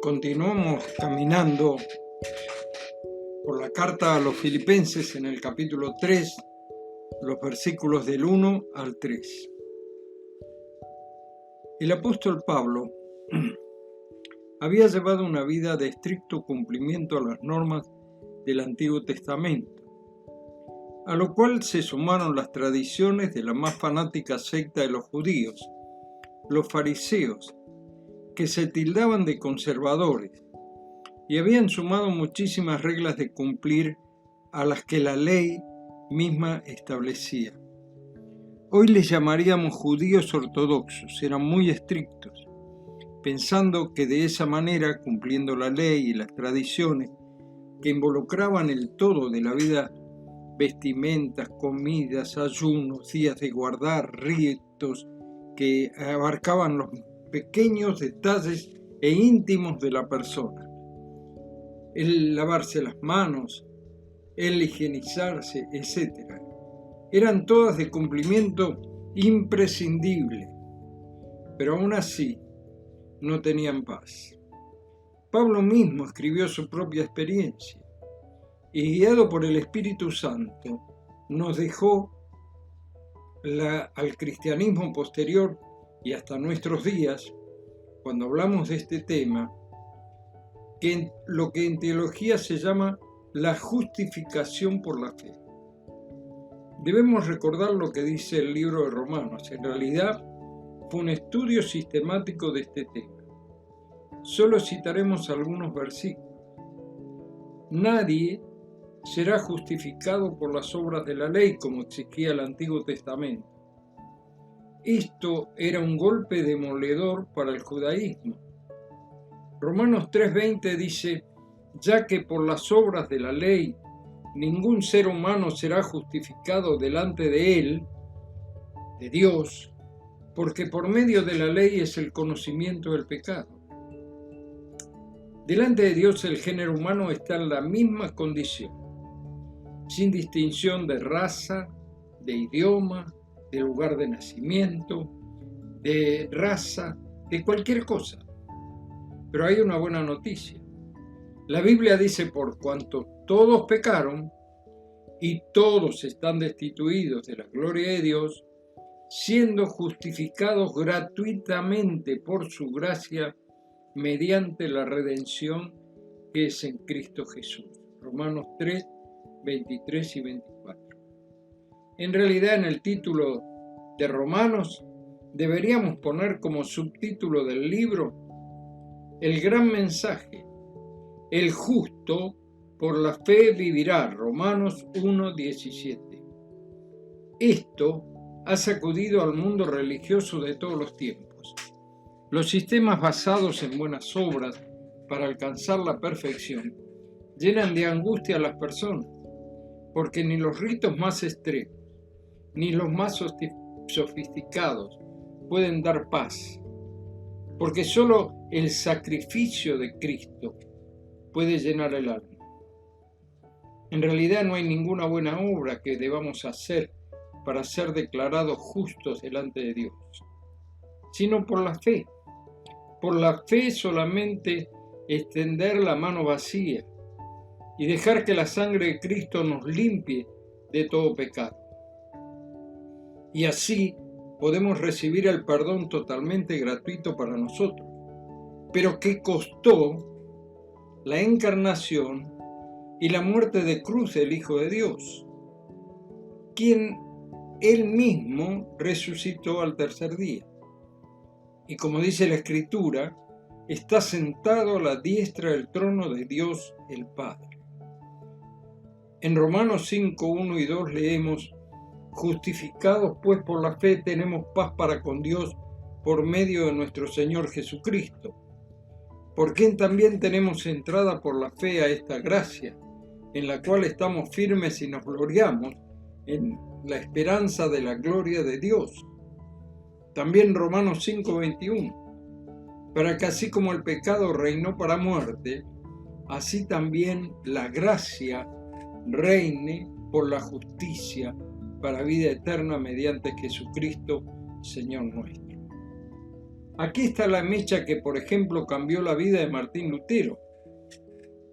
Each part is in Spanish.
Continuamos caminando por la carta a los Filipenses en el capítulo 3, los versículos del 1 al 3. El apóstol Pablo había llevado una vida de estricto cumplimiento a las normas del Antiguo Testamento, a lo cual se sumaron las tradiciones de la más fanática secta de los judíos, los fariseos, que se tildaban de conservadores y habían sumado muchísimas reglas de cumplir a las que la ley misma establecía. Hoy les llamaríamos judíos ortodoxos, eran muy estrictos, pensando que de esa manera, cumpliendo la ley y las tradiciones que involucraban el todo de la vida, vestimentas, comidas, ayunos, días de guardar, ritos que abarcaban los pequeños detalles e íntimos de la persona. El lavarse las manos, el higienizarse, etc. Eran todas de cumplimiento imprescindible, pero aún así no tenían paz. Pablo mismo escribió su propia experiencia y, guiado por el Espíritu Santo, nos dejó al cristianismo posterior y hasta nuestros días, cuando hablamos de este tema, que lo que en teología se llama la justificación por la fe. Debemos recordar lo que dice el libro de Romanos. En realidad fue un estudio sistemático de este tema. Solo citaremos algunos versículos. Nadie será justificado por las obras de la ley, como exigía el Antiguo Testamento. Esto era un golpe demoledor para el judaísmo. Romanos 3:20 dice: ya que por las obras de la ley ningún ser humano será justificado delante de él, de Dios, porque por medio de la ley es el conocimiento del pecado. Delante de Dios el género humano está en la misma condición, sin distinción de raza, de idioma, de lugar de nacimiento, de raza, de cualquier cosa. Pero hay una buena noticia. La Biblia dice: por cuanto todos pecaron y todos están destituidos de la gloria de Dios, siendo justificados gratuitamente por su gracia mediante la redención que es en Cristo Jesús. Romanos 3, 23 y 24. En realidad, en el título de Romanos deberíamos poner como subtítulo del libro el gran mensaje: el justo por la fe vivirá. Romanos 1:17. Esto ha sacudido al mundo religioso de todos los tiempos. Los sistemas basados en buenas obras para alcanzar la perfección llenan de angustia a las personas, porque ni los ritos más extremos ni los más sofisticados pueden dar paz, porque solo el sacrificio de Cristo puede llenar el alma. En realidad no hay ninguna buena obra que debamos hacer para ser declarados justos delante de Dios, sino por la fe. Por la fe solamente extender la mano vacía y dejar que la sangre de Cristo nos limpie de todo pecado. Y así podemos recibir el perdón totalmente gratuito para nosotros. Pero ¿qué costó la encarnación y la muerte de cruz del Hijo de Dios, quien Él mismo resucitó al tercer día? Y como dice la Escritura, está sentado a la diestra del trono de Dios el Padre. En Romanos 5, 1 y 2 leemos: justificados pues por la fe tenemos paz para con Dios por medio de nuestro Señor Jesucristo, por quien también tenemos entrada por la fe a esta gracia, en la cual estamos firmes y nos gloriamos en la esperanza de la gloria de Dios. También Romanos 5:21, para que así como el pecado reinó para muerte, así también la gracia reine por la justicia para vida eterna mediante Jesucristo, Señor nuestro. Aquí está la mecha que, por ejemplo, cambió la vida de Martín Lutero,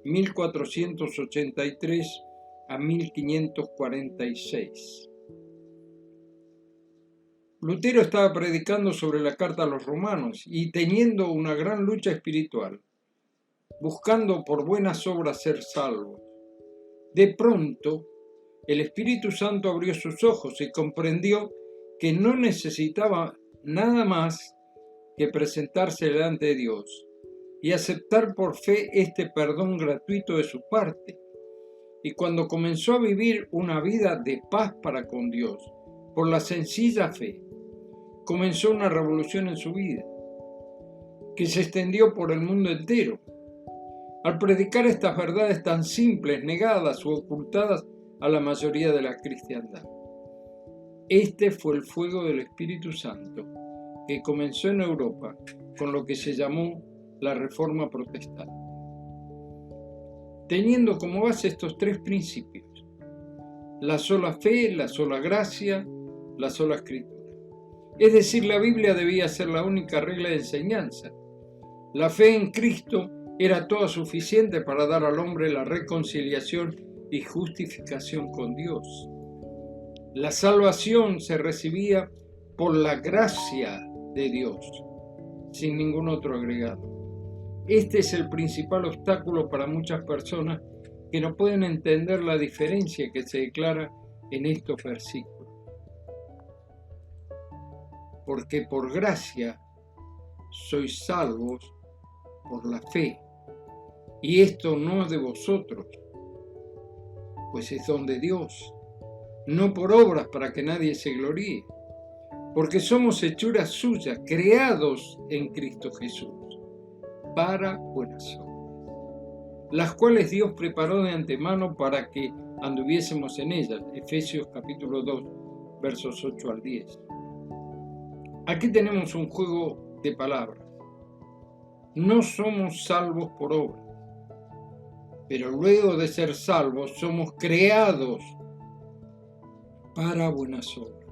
1483 a 1546. Lutero estaba predicando sobre la carta a los romanos y teniendo una gran lucha espiritual, buscando por buenas obras ser salvos. De pronto, el Espíritu Santo abrió sus ojos y comprendió que no necesitaba nada más que presentarse delante de Dios y aceptar por fe este perdón gratuito de su parte. Y cuando comenzó a vivir una vida de paz para con Dios, por la sencilla fe, comenzó una revolución en su vida, que se extendió por el mundo entero. Al predicar estas verdades tan simples, negadas o ocultadas a la mayoría de la cristiandad. Este fue el fuego del Espíritu Santo, que comenzó en Europa con lo que se llamó la Reforma Protestante. Teniendo como base estos tres principios: la sola fe, la sola gracia, la sola escritura. Es decir, la Biblia debía ser la única regla de enseñanza. La fe en Cristo era toda suficiente para dar al hombre la reconciliación y justificación con Dios. La salvación se recibía por la gracia de Dios, sin ningún otro agregado. Este es el principal obstáculo para muchas personas que no pueden entender la diferencia que se declara en estos versículos. Porque por gracia sois salvos por la fe, y esto no es de vosotros, pues es don de Dios, no por obras para que nadie se gloríe, porque somos hechuras suyas, creados en Cristo Jesús, para buenas obras, las cuales Dios preparó de antemano para que anduviésemos en ellas. Efesios capítulo 2, versos 8 al 10. Aquí tenemos un juego de palabras. No somos salvos por obras, pero luego de ser salvos somos creados para buenas obras.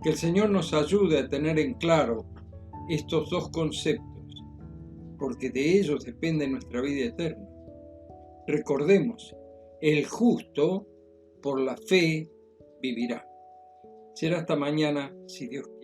Que el Señor nos ayude a tener en claro estos dos conceptos, porque de ellos depende nuestra vida eterna. Recordemos, el justo por la fe vivirá. Será hasta mañana, si Dios quiere.